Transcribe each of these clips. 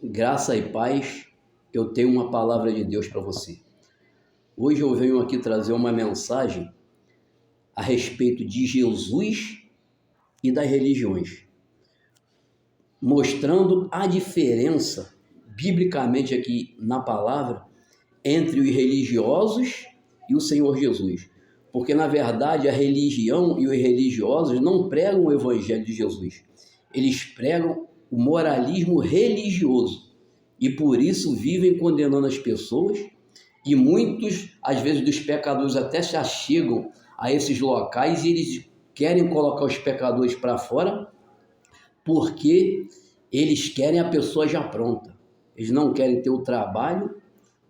Graça e paz, eu tenho uma palavra de Deus para você. Hoje eu venho aqui trazer uma mensagem a respeito de Jesus e das religiões, mostrando a diferença, biblicamente aqui na palavra, entre os religiosos e o Senhor Jesus. Porque, na verdade, a religião e os religiosos não pregam o evangelho de Jesus. Eles pregam o moralismo religioso e por isso vivem condenando as pessoas, e muitos, às vezes, dos pecadores até se achegam a esses locais e eles querem colocar os pecadores para fora porque eles querem a pessoa já pronta. Eles não querem ter o trabalho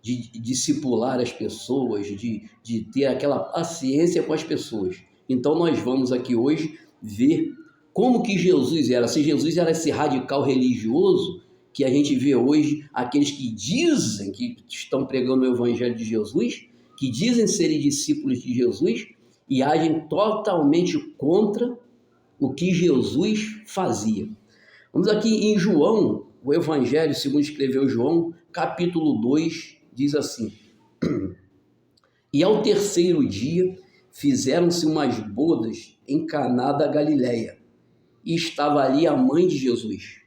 de discipular as pessoas, de ter aquela paciência com as pessoas. Então nós vamos aqui hoje ver como que Jesus era. Se Jesus era esse radical religioso que a gente vê hoje, aqueles que dizem que estão pregando o evangelho de Jesus, que dizem serem discípulos de Jesus e agem totalmente contra o que Jesus fazia. Vamos aqui em João, o evangelho segundo escreveu João, capítulo 2, diz assim: E ao terceiro dia fizeram-se umas bodas em Caná da Galileia, e estava ali a mãe de Jesus.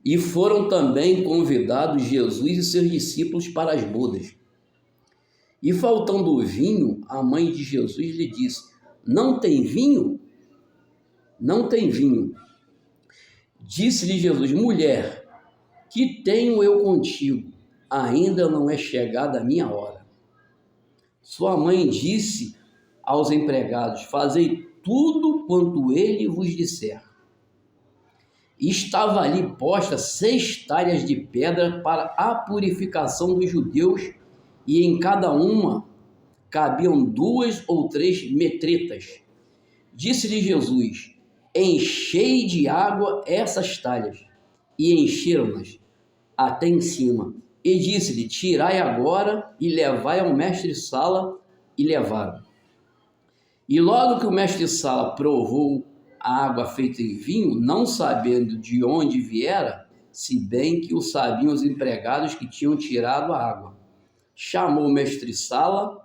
E foram também convidados Jesus e seus discípulos para as bodas. E faltando o vinho, a mãe de Jesus lhe disse: Não tem vinho? Não tem vinho. Disse-lhe Jesus: Mulher, que tenho eu contigo? Ainda não é chegada a minha hora. Sua mãe disse aos empregados: Fazei tudo quanto ele vos disser. E estava ali posta 6 talhas de pedra para a purificação dos judeus, e em cada uma cabiam 2 ou 3 metretas. Disse-lhe Jesus: Enchei de água essas talhas. E encheram-nas até em cima. E disse-lhe: Tirai agora e levai ao mestre-sala. E levaram. E logo que o mestre-sala provou a água feita em vinho, não sabendo de onde viera, se bem que o sabiam os empregados que tinham tirado a água, chamou o mestre-sala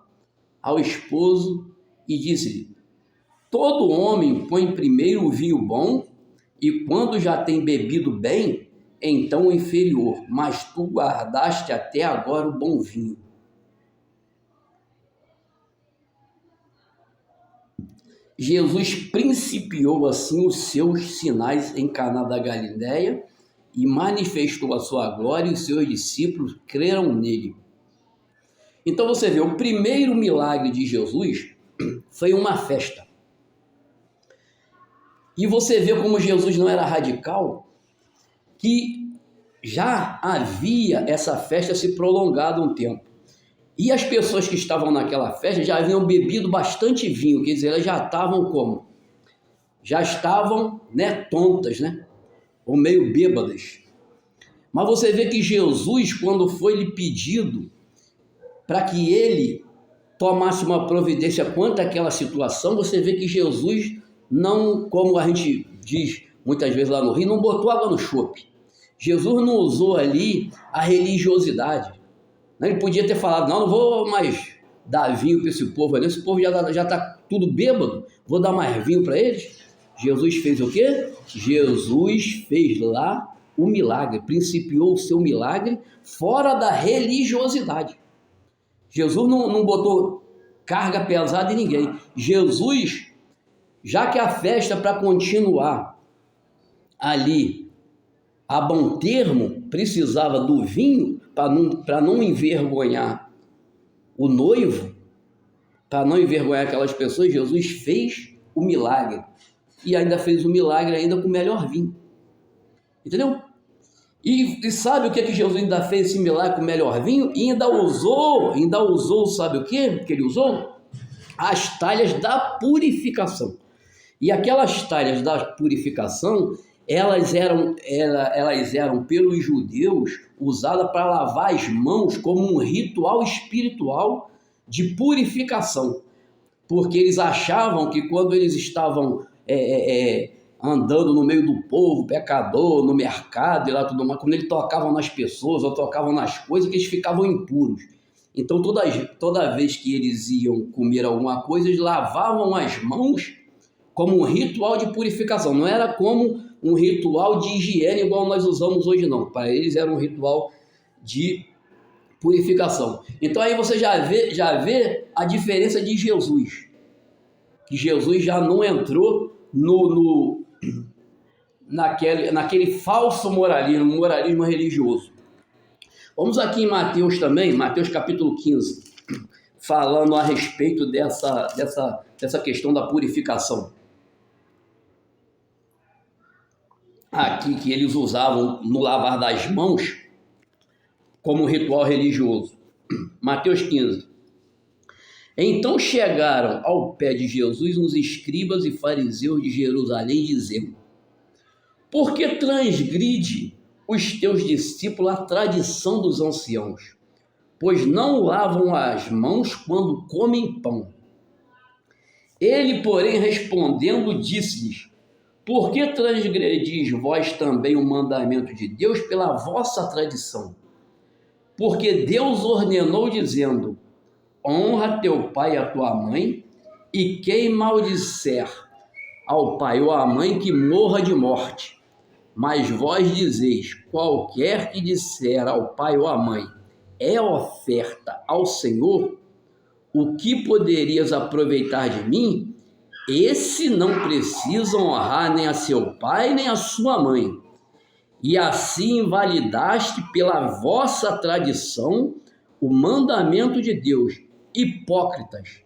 ao esposo e disse-lhe: Todo homem põe primeiro o vinho bom, e quando já tem bebido bem, então o inferior, mas tu guardaste até agora o bom vinho. Jesus principiou assim os seus sinais em Caná da Galileia e manifestou a sua glória, e os seus discípulos creram nele. Então você vê, o primeiro milagre de Jesus foi uma festa. E você vê como Jesus não era radical, que já havia essa festa se prolongado um tempo. E as pessoas que estavam naquela festa já haviam bebido bastante vinho, quer dizer, elas já estavam como? Já estavam, tontas, ou meio bêbadas. Mas você vê que Jesus, quando foi-lhe pedido para que ele tomasse uma providência quanto àquela situação, você vê que Jesus não, como a gente diz muitas vezes lá no Rio, não botou água no chope. Jesus não usou ali a religiosidade. Ele podia ter falado: não vou mais dar vinho para esse povo ali, esse povo já está tudo bêbado, vou dar mais vinho para eles. Jesus fez o quê? Jesus fez lá o milagre, principiou o seu milagre fora da religiosidade. Jesus não botou carga pesada em ninguém. Jesus, já que a festa para continuar ali a bom termo precisava do vinho para não envergonhar o noivo, para não envergonhar aquelas pessoas, Jesus fez o milagre e ainda fez o milagre ainda com o melhor vinho, entendeu? E sabe o que Jesus ainda fez esse milagre com o melhor vinho? E ainda usou, sabe o que ele usou? As talhas da purificação. E aquelas talhas da purificação, elas eram pelos judeus usadas para lavar as mãos como um ritual espiritual de purificação, porque eles achavam que quando eles estavam andando no meio do povo, pecador, no mercado e lá tudo mais, quando eles tocavam nas pessoas ou tocavam nas coisas, que eles ficavam impuros. Então, toda vez que eles iam comer alguma coisa, eles lavavam as mãos como um ritual de purificação. Não era como um ritual de higiene igual nós usamos hoje, não. Para eles era um ritual de purificação. Então, aí você já vê a diferença de Jesus. Que Jesus já não entrou naquele falso moralismo religioso. Vamos aqui em Mateus também, Mateus capítulo 15, falando a respeito dessa questão da purificação. Aqui que eles usavam no lavar das mãos como ritual religioso. Mateus 15. Então chegaram ao pé de Jesus os escribas e fariseus de Jerusalém, dizendo: por que transgride os teus discípulos a tradição dos anciãos? Pois não lavam as mãos quando comem pão. Ele, porém, respondendo, disse-lhes: por que transgredis vós também o mandamento de Deus pela vossa tradição? Porque Deus ordenou, dizendo: honra teu pai e a tua mãe, e quem maldisser ao pai ou à mãe, que morra de morte. Mas vós dizeis: qualquer que disser ao pai ou à mãe, é oferta ao Senhor, o que poderias aproveitar de mim? Esse não precisa honrar nem a seu pai nem a sua mãe. E assim invalidaste pela vossa tradição o mandamento de Deus. Hipócritas,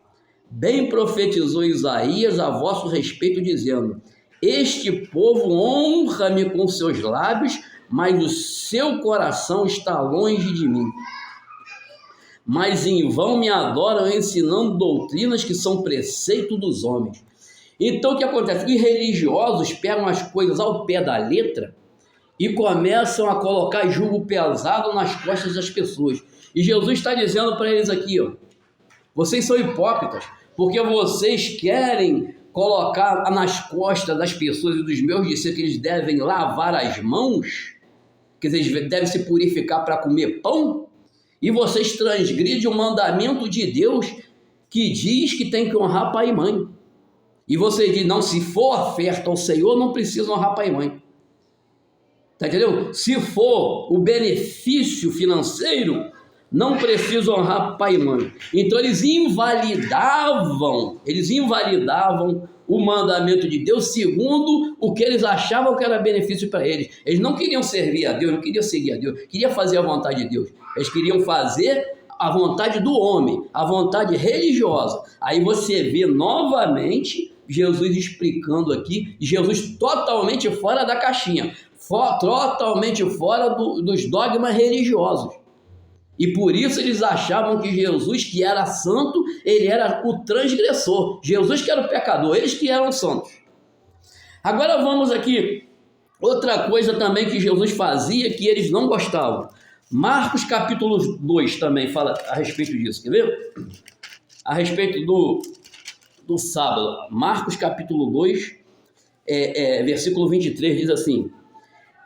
bem profetizou Isaías a vosso respeito, dizendo: este povo honra-me com seus lábios, mas o seu coração está longe de mim. Mas em vão me adoram, ensinando doutrinas que são preceito dos homens. Então o que acontece? Os religiosos pegam as coisas ao pé da letra e começam a colocar jugo pesado nas costas das pessoas. E Jesus está dizendo para eles aqui, ó: vocês são hipócritas, porque vocês querem colocar nas costas das pessoas e dos meus discípulos que eles devem lavar as mãos, que eles devem se purificar para comer pão, e vocês transgridem o mandamento de Deus que diz que tem que honrar pai e mãe. E vocês dizem: não, se for oferta ao Senhor, não precisa honrar pai e mãe. Está entendendo? Se for o benefício financeiro, não precisa honrar pai e mãe. Então eles invalidavam o mandamento de Deus segundo o que eles achavam que era benefício para eles. Eles não queriam servir a Deus, não queriam seguir a Deus, queriam fazer a vontade de Deus. Eles queriam fazer a vontade do homem, a vontade religiosa. Aí você vê novamente Jesus explicando aqui, Jesus totalmente fora da caixinha, totalmente fora dos dogmas religiosos. E por isso eles achavam que Jesus, que era santo, ele era o transgressor. Jesus que era o pecador, eles que eram santos. Agora vamos aqui, outra coisa também que Jesus fazia, que eles não gostavam. Marcos capítulo 2 também fala a respeito disso, quer ver? A respeito do sábado. Marcos capítulo 2, versículo 23, diz assim: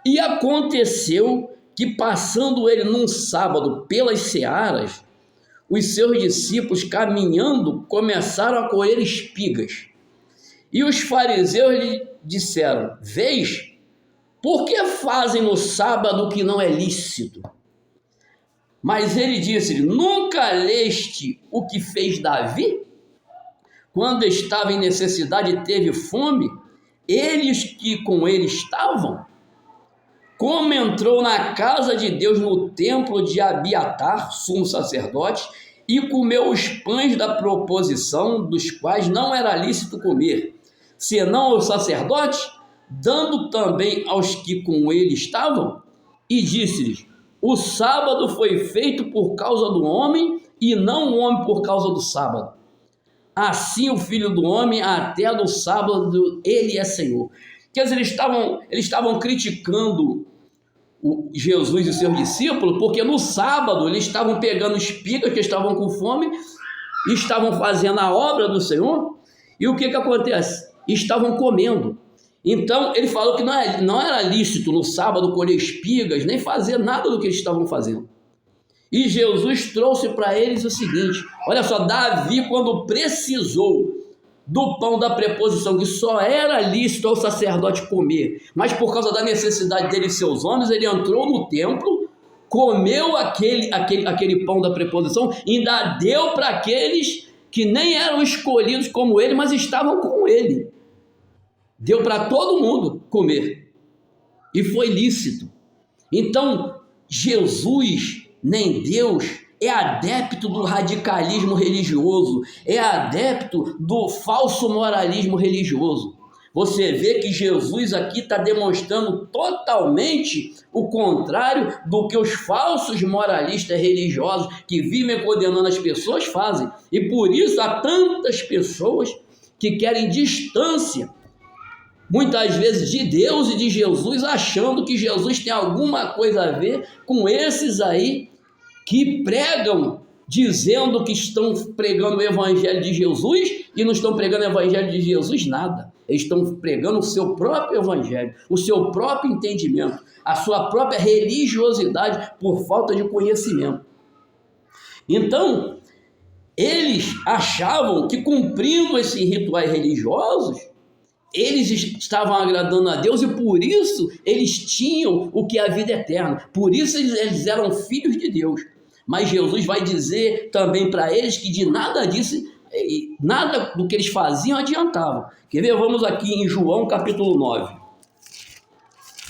e aconteceu que, passando ele num sábado pelas searas, os seus discípulos, caminhando, começaram a colher espigas. E os fariseus lhe disseram: vês, por que fazem no sábado o que não é lícito? Mas ele disse-lhe: nunca leste o que fez Davi? Quando estava em necessidade e teve fome, eles que com ele estavam? Como entrou na casa de Deus, no templo de Abiatar, sumo sacerdote, e comeu os pães da proposição, dos quais não era lícito comer, senão aos sacerdotes, dando também aos que com ele estavam? E disse-lhes: o sábado foi feito por causa do homem, e não o homem por causa do sábado. Assim o Filho do Homem, até do sábado, ele é Senhor. Quer dizer, eles estavam criticando Jesus e seus discípulos, porque no sábado eles estavam pegando espigas, que estavam com fome, e estavam fazendo a obra do Senhor, e o que acontece? Estavam comendo. Então, ele falou que não era lícito no sábado colher espigas, nem fazer nada do que eles estavam fazendo. E Jesus trouxe para eles o seguinte: olha só, Davi, quando precisou do pão da preposição, que só era lícito ao sacerdote comer, mas por causa da necessidade dele e seus homens, ele entrou no templo, comeu aquele pão da preposição, e ainda deu para aqueles que nem eram escolhidos como ele, mas estavam com ele. Deu para todo mundo comer, e foi lícito. Então, Jesus, nem Deus, é adepto do radicalismo religioso, é adepto do falso moralismo religioso. Você vê que Jesus aqui está demonstrando totalmente o contrário do que os falsos moralistas religiosos que vivem condenando as pessoas fazem. E por isso há tantas pessoas que querem distância, muitas vezes, de Deus e de Jesus, achando que Jesus tem alguma coisa a ver com esses aí que pregam, dizendo que estão pregando o evangelho de Jesus e não estão pregando o evangelho de Jesus nada. Eles estão pregando o seu próprio evangelho, o seu próprio entendimento, a sua própria religiosidade por falta de conhecimento. Então, eles achavam que cumprindo esses rituais religiosos, eles estavam agradando a Deus e por isso eles tinham o que é a vida eterna. Por isso eles eram filhos de Deus. Mas Jesus vai dizer também para eles que de nada disso, nada do que eles faziam adiantava. Quer ver? Vamos aqui em João capítulo 9.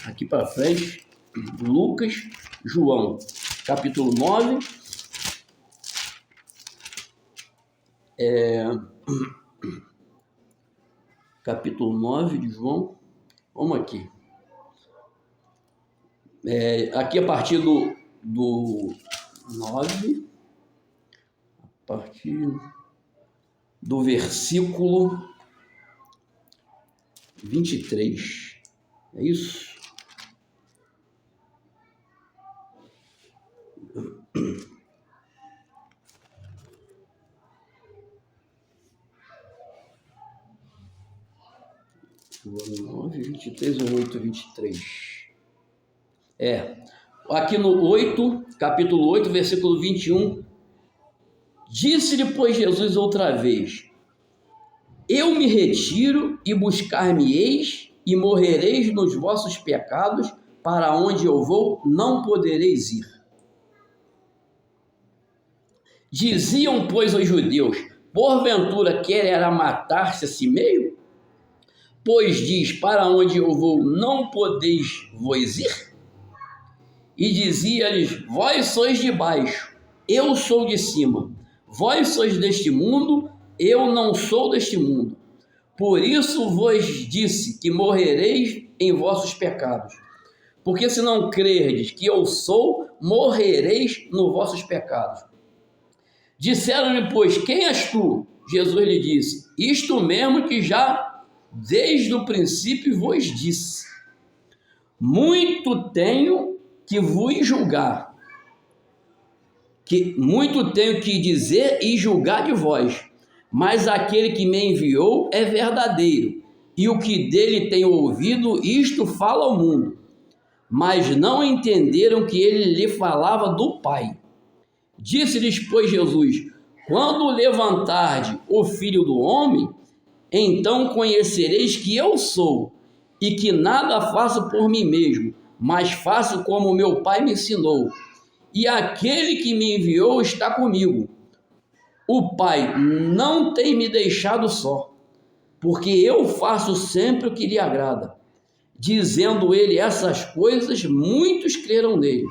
Aqui para frente, Lucas, João capítulo 9. Capítulo 9 de João. Vamos aqui. Aqui a partir do 9, a partir do versículo 23. É isso? João 9, 23 ou 8, 23? Aqui no 8, capítulo 8, versículo 21, disse-lhe, pois, Jesus outra vez: eu me retiro e buscar-me-eis e morrereis nos vossos pecados, para onde eu vou não podereis ir. Diziam, pois, os judeus: porventura quererá matar-se a si mesmo? Pois diz, para onde eu vou não podeis vos ir? E dizia-lhes, vós sois de baixo, eu sou de cima. Vós sois deste mundo, eu não sou deste mundo. Por isso vos disse que morrereis em vossos pecados. Porque se não crerdes que eu sou, morrereis nos vossos pecados. Disseram-lhe, pois, quem és tu? Jesus lhe disse, isto mesmo que já desde o princípio vos disse. Muito tenho que vos julgar, muito tenho que dizer e julgar de vós, mas aquele que me enviou é verdadeiro, e o que dele tenho ouvido, isto fala ao mundo. Mas não entenderam que ele lhe falava do Pai. Disse-lhes, pois, Jesus, quando levantarde o Filho do Homem, então conhecereis que eu sou, e que nada faço por mim mesmo, mas faço como meu Pai me ensinou. E aquele que me enviou está comigo. O Pai não tem me deixado só, porque eu faço sempre o que lhe agrada. Dizendo ele essas coisas, muitos creram nele.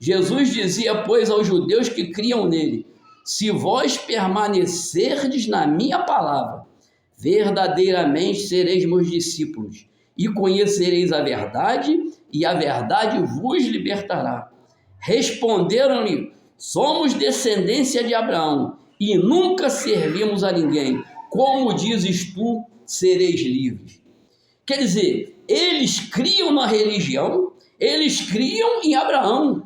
Jesus dizia, pois, aos judeus que criam nele, se vós permanecerdes na minha palavra, verdadeiramente sereis meus discípulos, e conhecereis a verdade, e a verdade vos libertará. Responderam-lhe, somos descendência de Abraão, e nunca servimos a ninguém. Como dizes tu, sereis livres. Quer dizer, eles criam na religião, eles criam em Abraão,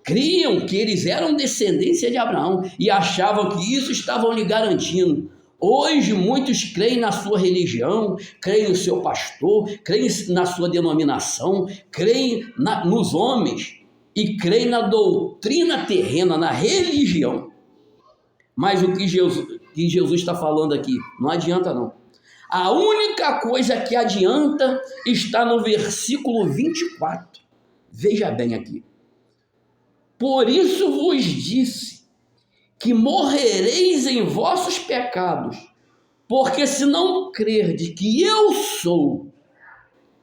criam que eles eram descendência de Abraão, e achavam que isso estavam lhe garantindo Hoje muitos creem na sua religião, creem no seu pastor, creem na sua denominação, creem nos homens e creem na doutrina terrena, na religião. Mas o que Jesus está falando aqui, não adianta não. A única coisa que adianta está no versículo 24. Veja bem aqui. Por isso vos disse que morrereis em vossos pecados, porque se não crerdes que eu sou,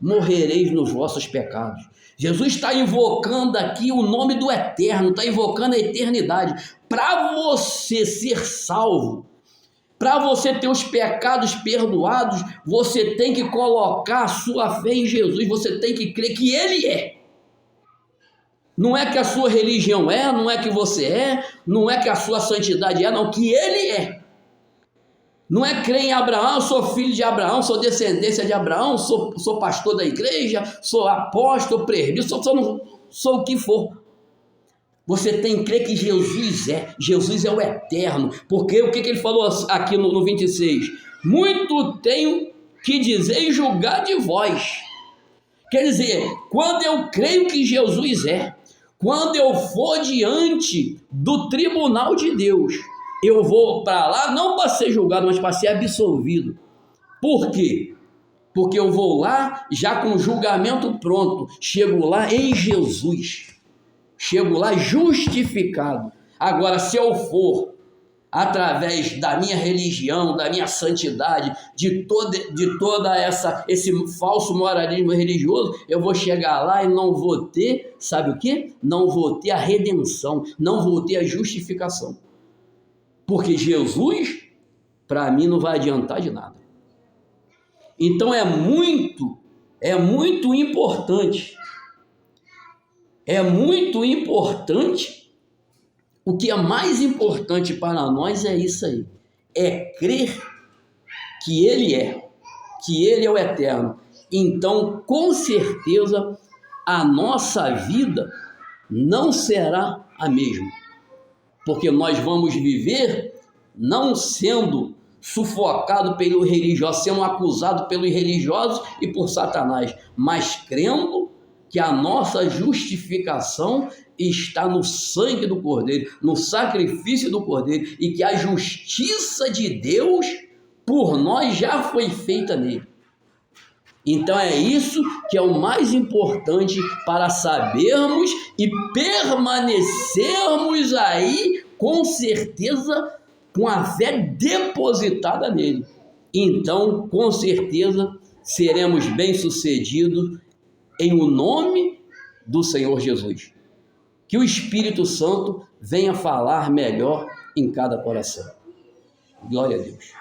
morrereis nos vossos pecados. Jesus está invocando aqui o nome do Eterno, está invocando a eternidade. Para você ser salvo, para você ter os pecados perdoados, você tem que colocar a sua fé em Jesus, você tem que crer que Ele é. Não é que a sua religião é, não é que você é, não é que a sua santidade é, não, que Ele é. Não é crer em Abraão, sou filho de Abraão, sou descendência de Abraão, sou pastor da igreja, sou apóstolo, presbítero, sou o que for. Você tem que crer que Jesus é o eterno, porque o que ele falou aqui no 26? Muito tenho que dizer e julgar de vós. Quer dizer, quando eu creio que Jesus é, quando eu for diante do tribunal de Deus, eu vou para lá não para ser julgado, mas para ser absolvido. Por quê? Porque eu vou lá já com o julgamento pronto, chego lá em Jesus. Chego lá justificado. Agora, se eu for através da minha religião, da minha santidade, de toda esse falso moralismo religioso, eu vou chegar lá e não vou ter, sabe o quê? Não vou ter a redenção, não vou ter a justificação. Porque Jesus, para mim, não vai adiantar de nada. Então é muito importante. É muito importante, o que é mais importante para nós é isso aí, é crer que Ele é o eterno. Então, com certeza, a nossa vida não será a mesma, porque nós vamos viver não sendo sufocado pelo religioso, sendo acusado pelos religiosos e por Satanás, mas crendo que a nossa justificação está no sangue do Cordeiro, no sacrifício do Cordeiro, e que a justiça de Deus por nós já foi feita nele. Então é isso que é o mais importante para sabermos e permanecermos aí com certeza, com a fé depositada nele. Então, com certeza, seremos bem-sucedidos em o nome do Senhor Jesus. Que o Espírito Santo venha falar melhor em cada coração. Glória a Deus.